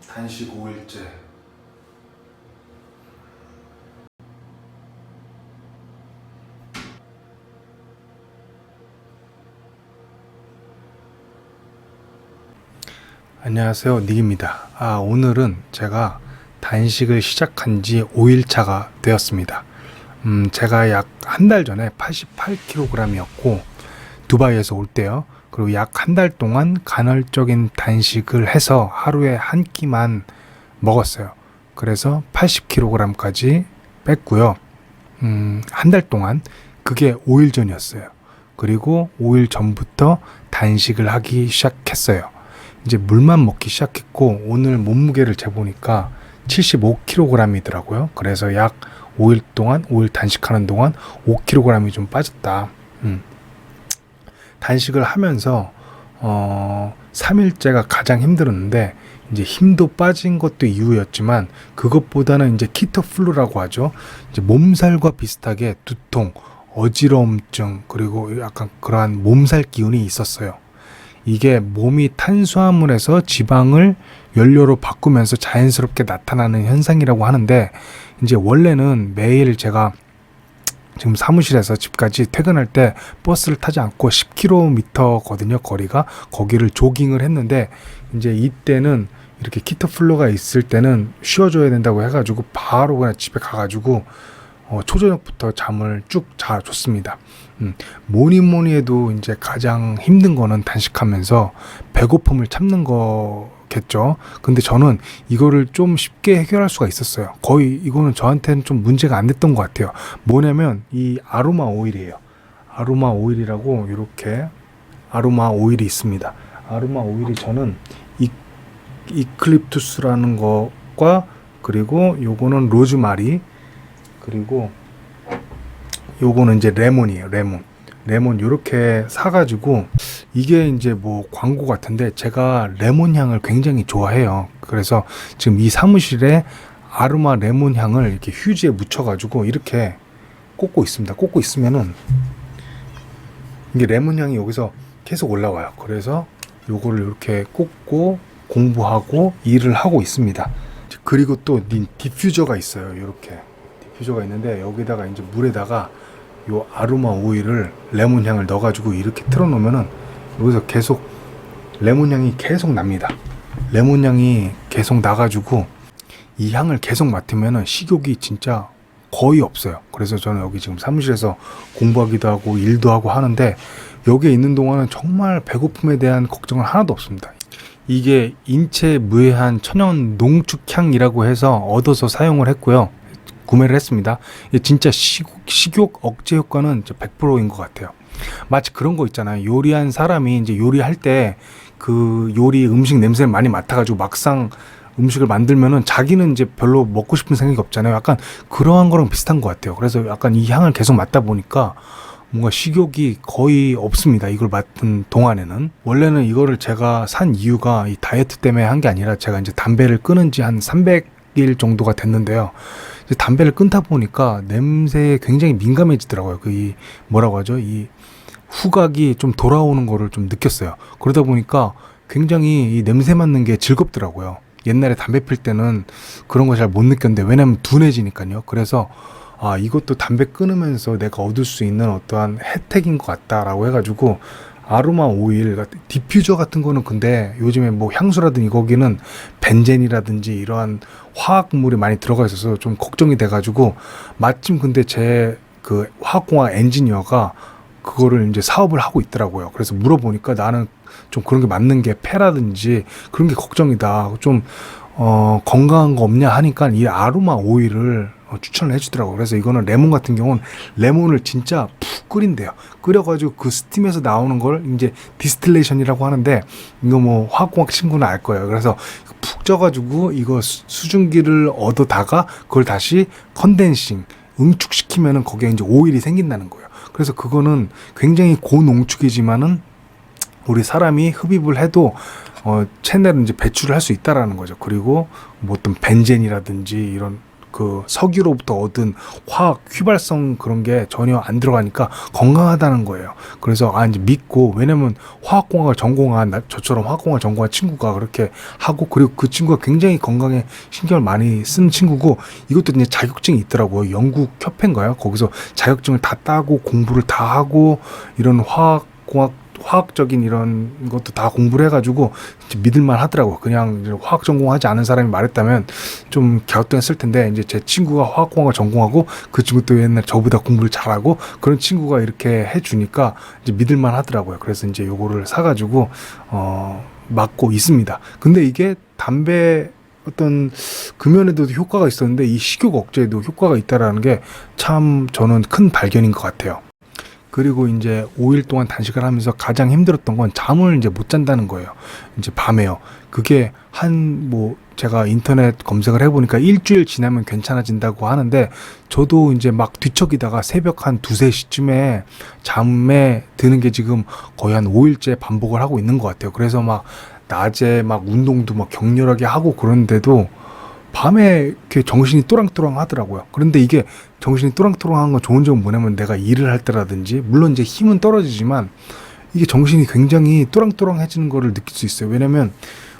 단식 5일째. 안녕하세요, 닉입니다. 오늘은 제가 단식을 시작한 지 5일차가 되었습니다. 제가 약 한 달 전에 88kg이었고 두바이에서 올 때요. 그리고 약 한 달 동안 간헐적인 단식을 해서 하루에 한 끼만 먹었어요. 그래서 80kg까지 뺐고요. 한 달 동안 그게 5일 전이었어요. 그리고 5일 전부터 단식을 하기 시작했어요. 이제 물만 먹기 시작했고 오늘 몸무게를 재보니까 75kg이더라고요. 그래서 약 5일 동안 5일 단식하는 동안 5kg이 좀 빠졌다. 단식을 하면서 3일째가 가장 힘들었는데 이제 힘도 빠진 것도 이유였지만 그것보다는 이제 키토플루라고 하죠. 이제 몸살과 비슷하게 두통, 어지러움증 그리고 약간 그러한 몸살 기운이 있었어요. 이게 몸이 탄수화물에서 지방을 연료로 바꾸면서 자연스럽게 나타나는 현상이라고 하는데 이제 원래는 매일 제가 지금 사무실에서 집까지 퇴근할 때 버스를 타지 않고 10km거든요. 거리가. 거기를 조깅을 했는데 이제 이때는 이렇게 키토플루가 있을 때는 쉬어줘야 된다고 해가지고 바로 그냥 집에 가가지고 초저녁부터 잠을 쭉 자줬습니다. 뭐니 해도 이제 가장 힘든 거는 단식하면서 배고픔을 참는 거겠죠. 근데 저는 이거를 좀 쉽게 해결할 수가 있었어요. 거의 이거는 저한테는 좀 문제가 안 됐던 것 같아요. 뭐냐면 이 아로마 오일이에요. 아로마 오일이라고 이렇게 아로마 오일이 있습니다. 아로마 오일이 저는 이클립투스라는 것과 그리고 요거는 로즈마리 그리고 요거는 이제 레몬이에요. 레몬 요렇게 사가지고 이게 이제 뭐 광고 같은데 제가 레몬 향을 굉장히 좋아해요. 그래서 지금 이 사무실에 아로마 레몬 향을 이렇게 휴지에 묻혀가지고 이렇게 꽂고 있습니다. 꽂고 있으면은 이게 레몬 향이 여기서 계속 올라와요. 그래서 요거를 이렇게 꽂고 공부하고 일을 하고 있습니다. 그리고 또 디퓨저가 있어요. 이렇게 디퓨저가 있는데 여기다가 이제 물에다가 요 아로마 오일을 레몬 향을 넣어가지고 이렇게 틀어놓으면은 여기서 계속 레몬 향이 계속 납니다. 레몬 향이 계속 나가지고 이 향을 계속 맡으면은 식욕이 진짜 거의 없어요. 그래서 저는 여기 지금 사무실에서 공부하기도 하고 일도 하고 하는데 여기에 있는 동안은 정말 배고픔에 대한 걱정은 하나도 없습니다. 이게 인체 무해한 천연 농축향이라고 해서 얻어서 사용을 했고요. 구매를 했습니다. 진짜 식욕 억제 효과는 100%인 것 같아요. 마치 그런 거 있잖아요. 요리한 사람이 이제 요리할 때 그 요리 음식 냄새를 많이 맡아가지고 막상 음식을 만들면은 자기는 이제 별로 먹고 싶은 생각이 없잖아요. 약간 그러한 거랑 비슷한 것 같아요. 그래서 약간 이 향을 계속 맡다 보니까 뭔가 식욕이 거의 없습니다. 이걸 맡은 동안에는. 원래는 이거를 제가 산 이유가 이 다이어트 때문에 한 게 아니라 제가 이제 담배를 끊은 지 한 300일 정도가 됐는데요. 이제 담배를 끊다 보니까 냄새에 굉장히 민감해지더라고요. 뭐라고 하죠? 이 후각이 좀 돌아오는 거를 좀 느꼈어요. 그러다 보니까 굉장히 이 냄새 맡는 게 즐겁더라고요. 옛날에 담배 필 때는 그런 거 잘 못 느꼈는데 왜냐면 둔해지니까요. 그래서 이것도 담배 끊으면서 내가 얻을 수 있는 어떠한 혜택인 것 같다라고 해가지고 아로마 오일, 디퓨저 같은 거는 근데 요즘에 뭐 향수라든지 거기는 벤젠이라든지 이러한 화학물이 많이 들어가 있어서 좀 걱정이 돼가지고 마침 근데 제 그 화학공학 엔지니어가 그거를 이제 사업을 하고 있더라고요. 그래서 물어보니까 나는 좀 그런 게 맞는 게 폐라든지 그런 게 걱정이다. 좀 건강한 거 없냐 하니까 이 아로마 오일을 추천을 해주더라고요. 그래서 이거는 레몬 같은 경우는 레몬을 진짜 푹 끓인대요. 끓여가지고 그 스팀에서 나오는 걸 이제 디스틸레이션이라고 하는데 이거 뭐 화학공학 친구는 알 거예요. 그래서 푹 쪄가지고 이거 수증기를 얻어다가 그걸 다시 컨덴싱 응축시키면은 거기에 이제 오일이 생긴다는 거예요. 그래서 그거는 굉장히 고농축이지만은 우리 사람이 흡입을 해도 체내로 이제 배출을 할 수 있다라는 거죠. 그리고 뭐 어떤 벤젠이라든지 이런 그 석유로부터 얻은 화학 휘발성 그런 게 전혀 안 들어가니까 건강하다는 거예요. 그래서 이제 믿고, 왜냐면 화학공학을 전공한 저처럼 화학공학을 전공한 친구가 그렇게 하고, 그리고 그 친구가 굉장히 건강에 신경을 많이 쓴 친구고, 이것도 이제 자격증이 있더라고요. 영국 협회인가요? 거기서 자격증을 다 따고 공부를 다 하고, 이런 화학적인 이런 것도 다 공부를 해가지고 믿을만 하더라고. 그냥 화학 전공하지 않은 사람이 말했다면 좀 갸우뚱했을 텐데, 이제 제 친구가 화학공학을 전공하고, 그 친구도 옛날 저보다 공부를 잘하고 그런 친구가 이렇게 해주니까 이제 믿을만 하더라고요. 그래서 이제 요거를 사가지고 맞고 있습니다. 근데 이게 담배 어떤 금연에도 효과가 있었는데 이 식욕 억제에도 효과가 있다라는 게 참 저는 큰 발견인 것 같아요. 그리고 이제 5일 동안 단식을 하면서 가장 힘들었던 건 잠을 이제 못 잔다는 거예요. 이제 밤에요. 그게 제가 인터넷 검색을 해보니까 일주일 지나면 괜찮아진다고 하는데, 저도 이제 막 뒤척이다가 새벽 한 2, 3시쯤에 잠에 드는 게 지금 거의 한 5일째 반복을 하고 있는 것 같아요. 그래서 막 낮에 막 운동도 막 격렬하게 하고 그러는데도 밤에 이렇게 정신이 또랑또랑 하더라고요. 그런데 이게 정신이 또랑또랑한 건 좋은 점은 뭐냐면, 내가 일을 할 때라든지, 물론 이제 힘은 떨어지지만 이게 정신이 굉장히 또랑또랑해지는 거를 느낄 수 있어요. 왜냐면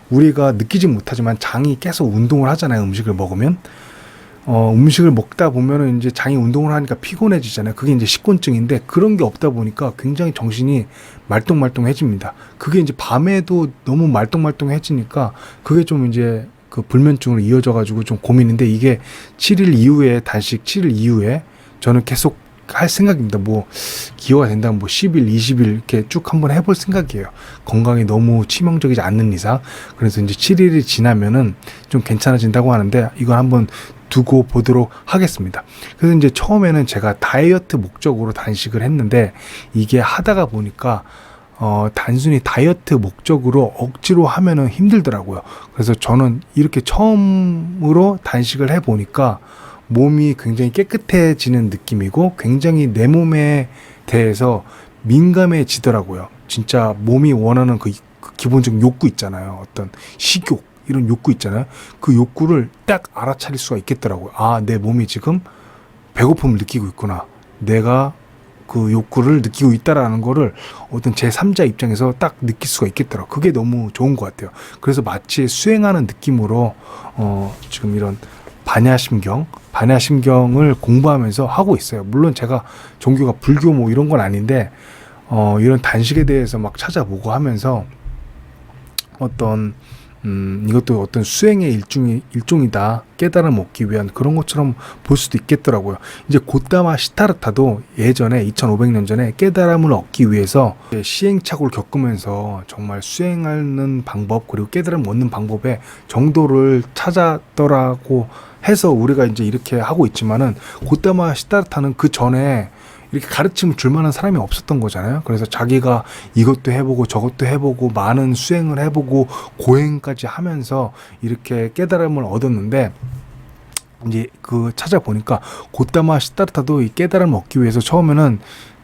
우리가 느끼지 못하지만 장이 계속 운동을 하잖아요. 음식을 먹으면. 음식을 먹다 보면은 이제 장이 운동을 하니까 피곤해지잖아요. 그게 이제 식곤증인데, 그런 게 없다 보니까 굉장히 정신이 말똥말똥해집니다. 그게 이제 밤에도 너무 말똥말똥해지니까 그게 좀 이제 그 불면증으로 이어져가지고 좀 고민인데, 이게 7일 이후에, 단식 7일 이후에 저는 계속 할 생각입니다. 뭐 기여가 된다면 뭐 10일, 20일 이렇게 쭉 한번 해볼 생각이에요. 건강에 너무 치명적이지 않는 이상. 그래서 이제 7일이 지나면은 좀 괜찮아진다고 하는데, 이걸 한번 두고 보도록 하겠습니다. 그래서 이제 처음에는 제가 다이어트 목적으로 단식을 했는데, 이게 하다가 보니까 단순히 다이어트 목적으로 억지로 하면은 힘들더라고요. 그래서 저는 이렇게 처음으로 단식을 해보니까 몸이 굉장히 깨끗해지는 느낌이고, 굉장히 내 몸에 대해서 민감해지더라고요. 진짜 몸이 원하는 그 기본적인 욕구 있잖아요. 어떤 식욕, 이런 욕구 있잖아요. 그 욕구를 딱 알아차릴 수가 있겠더라고요. 내 몸이 지금 배고픔을 느끼고 있구나. 내가 그 욕구를 느끼고 있다라는 거를 어떤 제3자 입장에서 딱 느낄 수가 있겠더라고요. 그게 너무 좋은 것 같아요. 그래서 마치 수행하는 느낌으로 지금 이런 반야심경을 공부하면서 하고 있어요. 물론 제가 종교가 불교 뭐 이런 건 아닌데, 이런 단식에 대해서 막 찾아보고 하면서 이것도 어떤 수행의 일종이다, 깨달음 얻기 위한 그런 것처럼 볼 수도 있겠더라고요. 이제 고타마 시타르타도 예전에 2500년 전에 깨달음을 얻기 위해서 시행착오를 겪으면서 정말 수행하는 방법, 그리고 깨달음 얻는 방법의 정도를 찾았더라고 해서 우리가 이제 이렇게 하고 있지만은, 고타마 시타르타는 그 전에 이렇게 가르침을 줄 만한 사람이 없었던 거잖아요. 그래서 자기가 이것도 해보고 저것도 해보고 많은 수행을 해보고 고행까지 하면서 이렇게 깨달음을 얻었는데, 이제 그 찾아보니까 고타마 시타르타도 이 깨달음을 얻기 위해서 처음에는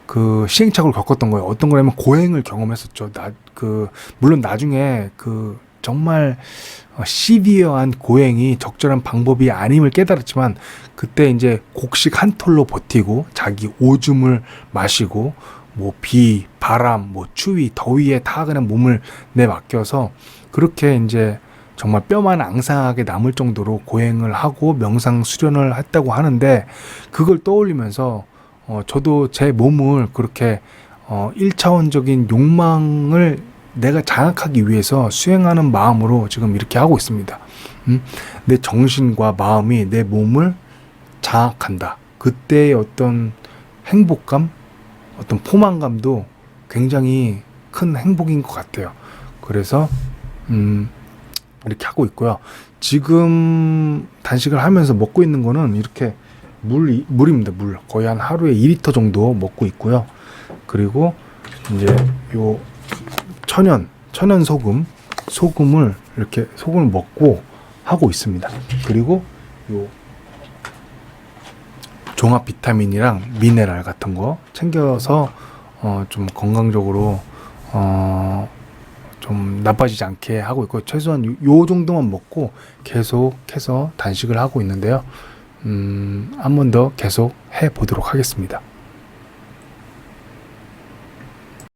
그 시행착오를 겪었던 거예요. 어떤 거냐면 고행을 경험했었죠. 물론 나중에 정말 시비어한 고행이 적절한 방법이 아님을 깨달았지만, 그때 이제 곡식 한 톨로 버티고 자기 오줌을 마시고 뭐 비, 바람, 뭐 추위, 더위에 다 그냥 몸을 내맡겨서 그렇게 이제 정말 뼈만 앙상하게 남을 정도로 고행을 하고 명상 수련을 했다고 하는데, 그걸 떠올리면서 저도 제 몸을 그렇게 1차원적인 욕망을 내가 장악하기 위해서 수행하는 마음으로 지금 이렇게 하고 있습니다. 내 정신과 마음이 내 몸을 장악한다. 그때의 어떤 행복감, 어떤 포만감도 굉장히 큰 행복인 것 같아요. 그래서 이렇게 하고 있고요. 지금 단식을 하면서 먹고 있는 거는 이렇게 물입니다. 물 거의 한 하루에 2리터 정도 먹고 있고요. 그리고 이제 요 천연 소금을 이렇게 소금을 먹고 하고 있습니다. 그리고 요 종합 비타민이랑 미네랄 같은 거 챙겨서 좀 건강적으로 좀 나빠지지 않게 하고 있고, 최소한 요 정도만 먹고 계속해서 단식을 하고 있는데요. 한 번 더 계속 해 보도록 하겠습니다.